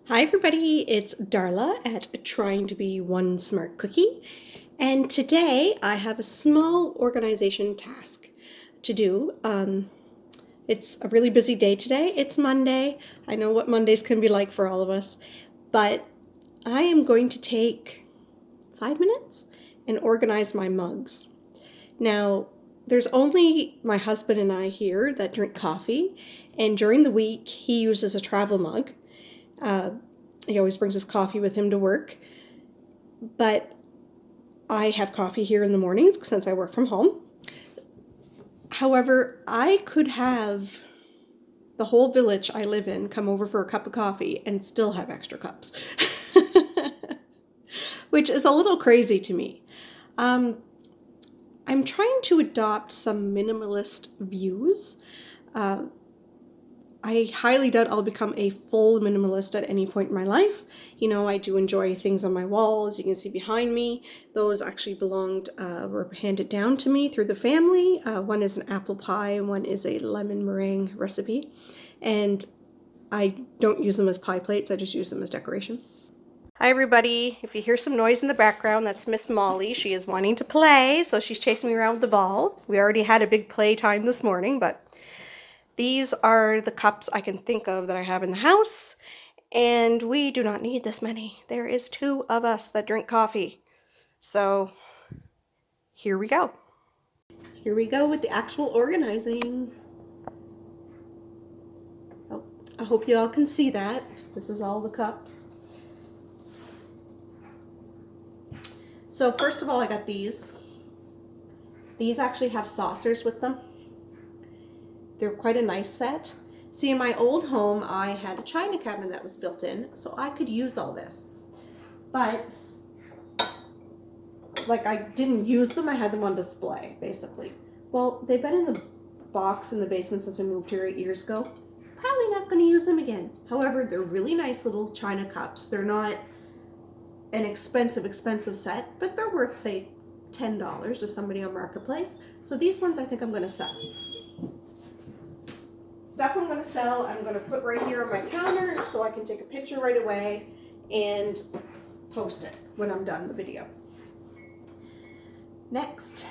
Hi everybody, it's Darla at Trying to Be One Smart Cookie, and today I have a small organization task to do. It's a really busy day today. It's Monday. I know what Mondays can be like for all of us, but I am going to take 5 minutes and organize my mugs. Now, there's only my husband and I here that drink coffee, and during the week he uses a travel mug. Uh, he always brings his coffee with him to work, but I have coffee here in the mornings since I work from home. However, I could have the whole village I live in come over for a cup of coffee and still have extra cups, which is a little crazy to me. Um, I'm trying to adopt some minimalist views. Uh, I highly doubt I'll become a full minimalist at any point in my life. You know, I do enjoy things on my wall, as you can see behind me. Those actually were handed down to me through the family. One is an apple pie and one is a lemon meringue recipe. And I don't use them as pie plates, I just use them as decoration. Hi everybody, if you hear some noise in the background, that's Miss Molly. She is wanting to play, so she's chasing me around with the ball. We already had a big play time this morning, but these are the cups I can think of that I have in the house, and we do not need this many. There is 2 of us that drink coffee. So here we go. Here we go with the actual organizing. Oh, I hope you all can see that. This is all the cups. So first of all, I got these. These actually have saucers with them. They're quite a nice set. See, in my old home, I had a china cabinet that was built in, so I could use all this. But, like, I didn't use them, I had them on display, basically. Well, they've been in the box in the basement since I moved here 8 years ago. Probably not going to use them again. However, they're really nice little china cups. They're not an expensive set, but they're worth, say, $10 to somebody on Marketplace. So these ones I think I'm going to sell. Stuff I'm going to sell, I'm going to put right here on my counter so I can take a picture right away and post it when I'm done the video. Next,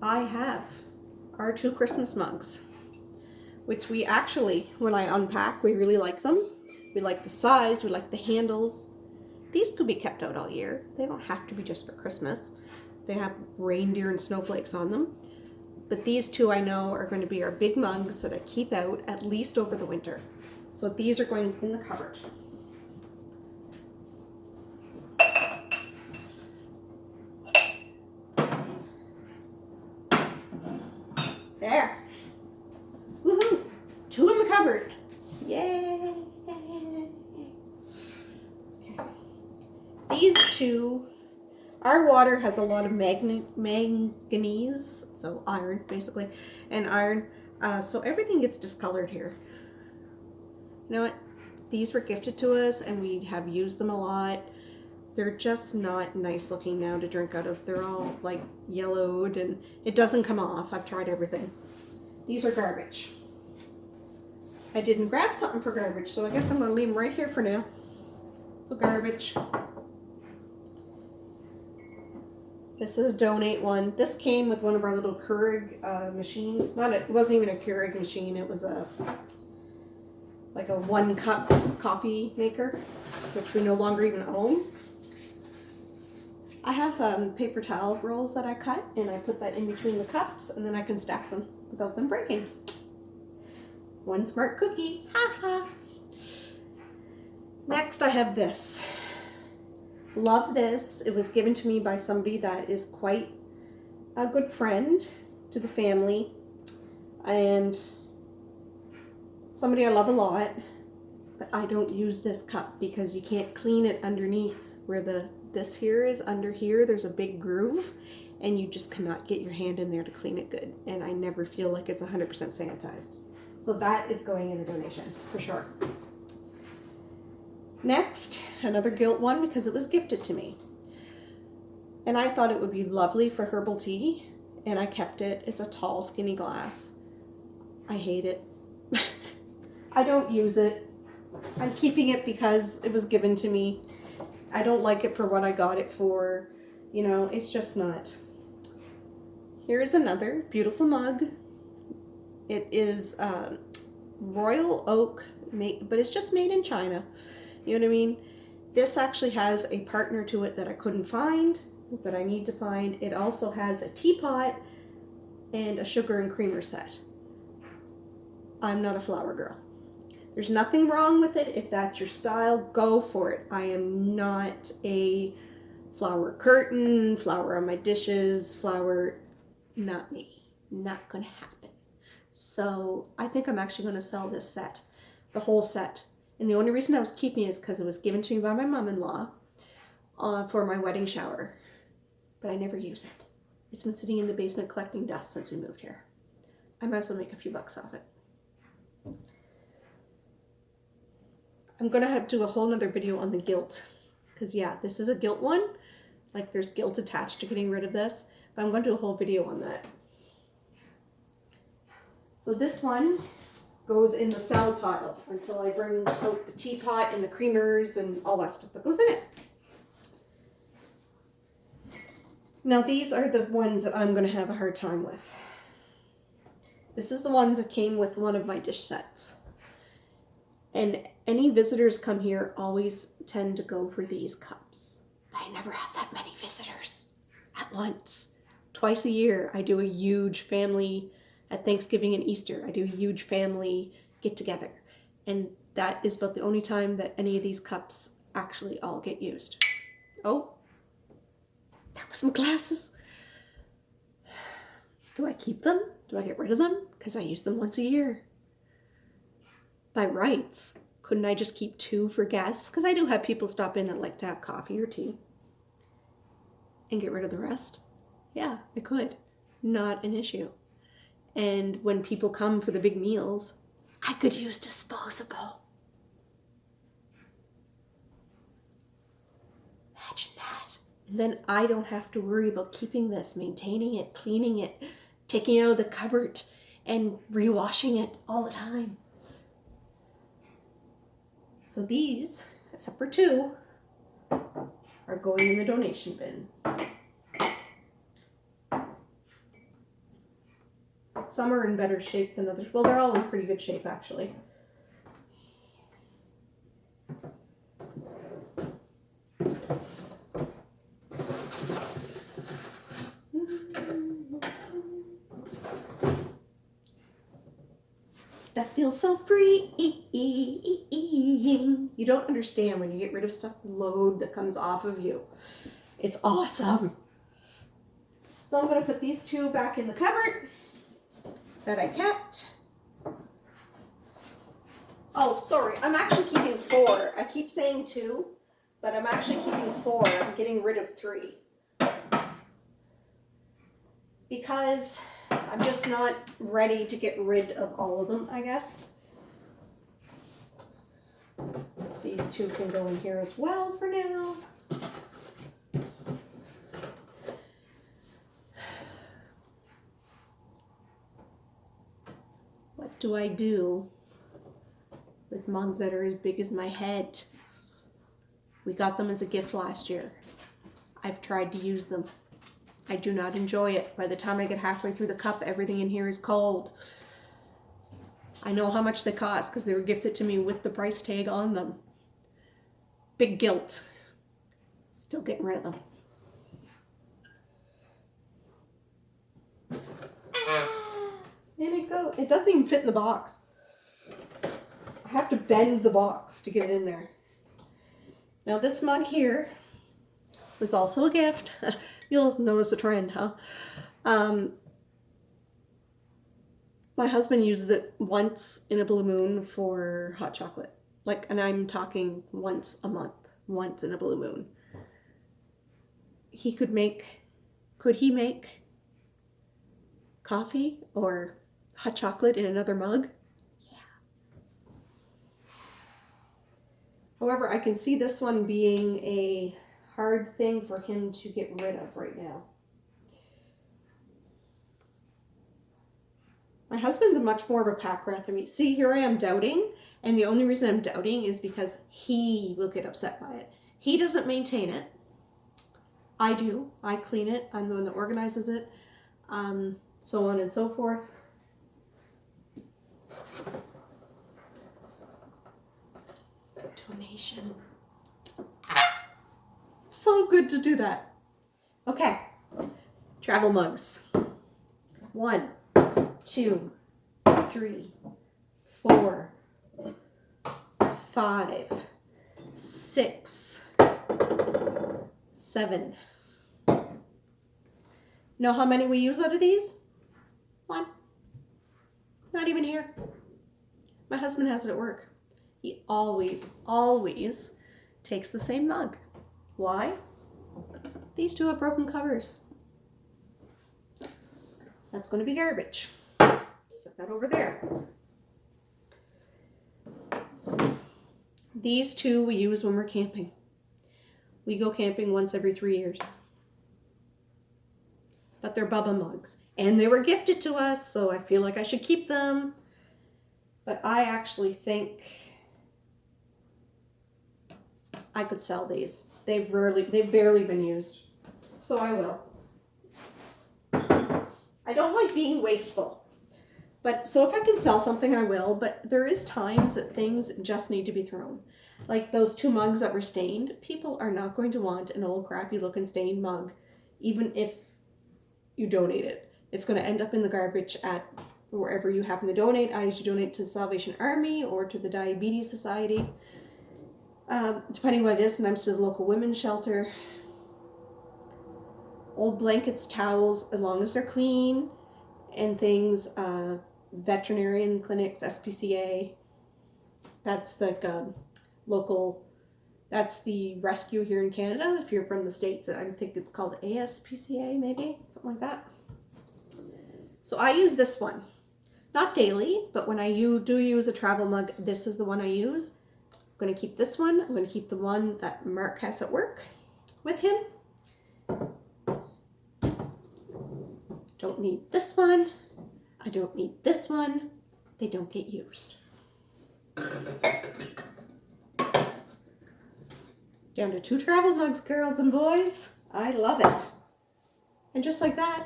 I have our 2 Christmas mugs, which we actually, when I unpack, we really like them. We like the size, we like the handles. These could be kept out all year. They don't have to be just for Christmas. They have reindeer and snowflakes on them. But these 2 I know are going to be our big mugs that I keep out at least over the winter. So these are going in the cupboard. There. Woohoo! 2 in the cupboard. Yay! Okay. These 2, our water has a lot of manganese, so iron basically, and iron, so everything gets discolored here. You know what? These were gifted to us and we have used them a lot. They're just not nice looking now to drink out of. They're all like yellowed and it doesn't come off. I've tried everything. These are garbage. I didn't grab something for garbage, so I guess I'm going to leave them right here for now. So garbage. This is donate one. This came with one of our little Keurig machines. It wasn't even a Keurig machine. It was like a 1-cup coffee maker, which we no longer even own. I have paper towel rolls that I cut, and I put that in between the cups, and then I can stack them without them breaking. One smart cookie. Ha ha. Next, I have this. Love this. It was given to me by somebody that is quite a good friend to the family and somebody I love a lot, but I don't use this cup because you can't clean it underneath where this here is. Under here there's a big groove and you just cannot get your hand in there to clean it good, and I never feel like it's 100% sanitized. So that is going in the donation for sure. Next, another gilt one because it was gifted to me. And I thought it would be lovely for herbal tea, and I kept it. It's a tall, skinny glass. I hate it. I don't use it. I'm keeping it because it was given to me. I don't like it for what I got it for. You know, it's just not. Here's another beautiful mug. It is royal oak, but it's just made in China. You know what I mean? This actually has a partner to it that I couldn't find, that I need to find. It also has a teapot and a sugar and creamer set. I'm not a flower girl. There's nothing wrong with it. If that's your style, go for it. I am not a flower curtain, flower on my dishes, flower, not me. Not gonna happen. So I think I'm actually gonna sell this set, the whole set. And the only reason I was keeping it is because it was given to me by my mom-in-law for my wedding shower. But I never use it. It's been sitting in the basement collecting dust since we moved here. I might as well make a few bucks off it. I'm gonna have to do a whole nother video on the guilt. Because yeah, this is a guilt one. Like there's guilt attached to getting rid of this. But I'm gonna do a whole video on that. So this one goes in the salad pile until I bring out the teapot and the creamers and all that stuff that goes in it. Now these are the ones that I'm going to have a hard time with. This is the ones that came with one of my dish sets. And any visitors come here always tend to go for these cups. But I never have that many visitors at once. Twice a year I do a huge family, at Thanksgiving and Easter, I do a huge family get together. And that is about the only time that any of these cups actually all get used. Oh. That was some glasses. Do I keep them? Do I get rid of them? Because I use them once a year. By rights, couldn't I just keep 2 for guests? Because I do have people stop in that like to have coffee or tea. And get rid of the rest? Yeah, I could. Not an issue. And when people come for the big meals, I could use disposable. Imagine that. And then I don't have to worry about keeping this, maintaining it, cleaning it, taking it out of the cupboard, and rewashing it all the time. So these, except for 2, are going in the donation bin. Some are in better shape than others. Well, they're all in pretty good shape, actually. That feels so free. You don't understand when you get rid of stuff, the load that comes off of you. It's awesome. So I'm going to put these 2 back in the cupboard that I kept. Oh, sorry. I'm actually keeping 4. I keep saying 2, but I'm actually keeping 4. I'm getting rid of 3. Because I'm just not ready to get rid of all of them, I guess. These 2 can go in here as well for now. What do I do with mugs that are as big as my head? We got them as a gift last year. I've tried to use them. I do not enjoy it. By the time I get halfway through the cup, everything in here is cold. I know how much they cost because they were gifted to me with the price tag on them. Big guilt. Still getting rid of them. There it goes. It doesn't even fit in the box. I have to bend the box to get it in there. Now this mug here was also a gift. You'll notice a trend, huh? My husband uses it once in a blue moon for hot chocolate. Like, and I'm talking once a month, once in a blue moon. Could he make coffee or hot chocolate in another mug? Yeah. However, I can see this one being a hard thing for him to get rid of right now. My husband's much more of a pack rat than me. See, here I am doubting, And the only reason I'm doubting is because he will get upset by it. He doesn't maintain it. I do. I clean it. I'm the one that organizes it. So on and so forth. Donation. So good to do that. Okay. Travel mugs. 1, 2, 3, 4, 5, 6, 7. Know how many we use out of these? 1. Not even here. My husband has it at work. He always takes the same mug. Why? These two have broken covers. That's going to be garbage. Set that over there. These two we use when we're camping. We go camping once every 3 years. But they're Bubba mugs. And they were gifted to us, so I feel like I should keep them. But I actually think I could sell these. They've barely been used. So I will. I don't like being wasteful. But so if I can sell something, I will. But there is times that things just need to be thrown. Like those 2 mugs that were stained. People are not going to want an old crappy looking stained mug, even if you donate it. It's going to end up in the garbage at wherever you happen to donate. I usually donate to the Salvation Army or to the Diabetes Society. Depending what it is, sometimes to the local women's shelter. Old blankets, towels, as long as they're clean, and things, veterinarian clinics, SPCA. That's like local, that's the rescue here in Canada. If you're from the States, I think it's called ASPCA, maybe, something like that. So I use this one. Not daily, but when I do use a travel mug, this is the one I use. I'm going to keep this one. I'm going to keep the one that Mark has at work with him. Don't need this one. I don't need this one. They don't get used. Down to 2 travel mugs, girls and boys. I love it. And just like that,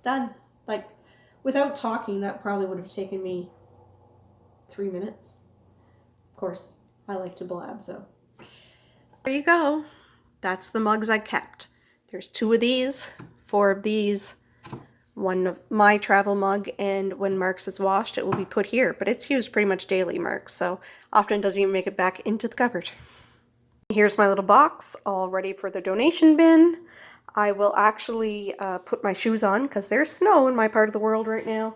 done. Like, without talking, that probably would have taken me 3 minutes. Of course, I like to blab, so. There you go. That's the mugs I kept. There's 2 of these, 4 of these, 1 of my travel mug, and when Mark's is washed, it will be put here. But it's used pretty much daily, Mark's, so often doesn't even make it back into the cupboard. Here's my little box, all ready for the donation bin. I will actually put my shoes on, because there's snow in my part of the world right now,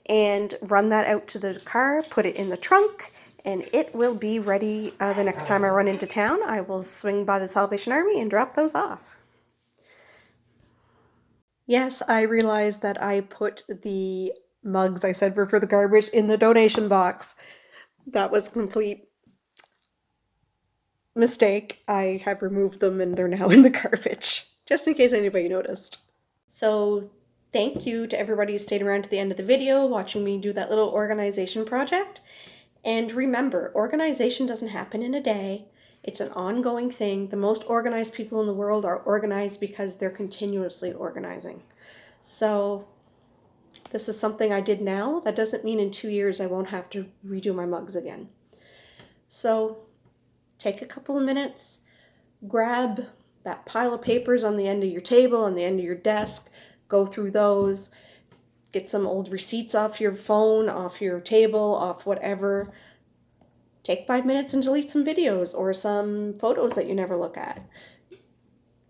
and run that out to the car, put it in the trunk, and it will be ready the next time I run into town. I will swing by the Salvation Army and drop those off. Yes, I realized that I put the mugs I said were for the garbage in the donation box. That was a complete mistake. I have removed them and they're now in the garbage, just in case anybody noticed. So thank you to everybody who stayed around to the end of the video watching me do that little organization project. And remember, organization doesn't happen in a day. It's an ongoing thing. The most organized people in the world are organized because they're continuously organizing. So this is something I did now. That doesn't mean in 2 years I won't have to redo my mugs again. So take a couple of minutes, grab that pile of papers on the end of your table, on the end of your desk, go through those, get some old receipts off your phone, off your table, off whatever. Take 5 minutes and delete some videos or some photos that you never look at.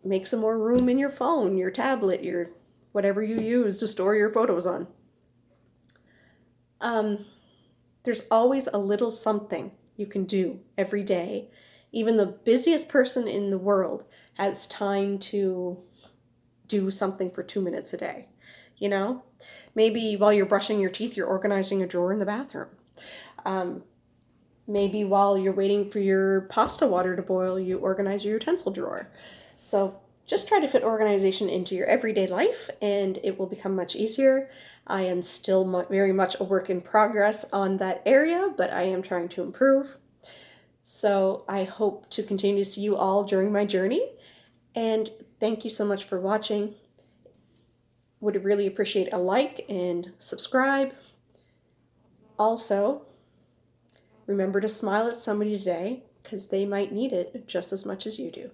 Make some more room in your phone, your tablet, your whatever you use to store your photos on. There's always a little something you can do every day. Even the busiest person in the world has time to do something for 2 minutes a day. You know, maybe while you're brushing your teeth, you're organizing a drawer in the bathroom. Maybe while you're waiting for your pasta water to boil, you organize your utensil drawer. So just try to fit organization into your everyday life and it will become much easier. I am still very much a work in progress on that area, but I am trying to improve. So I hope to continue to see you all during my journey. And thank you so much for watching. Would really appreciate a like and subscribe. Also, remember to smile at somebody today because they might need it just as much as you do.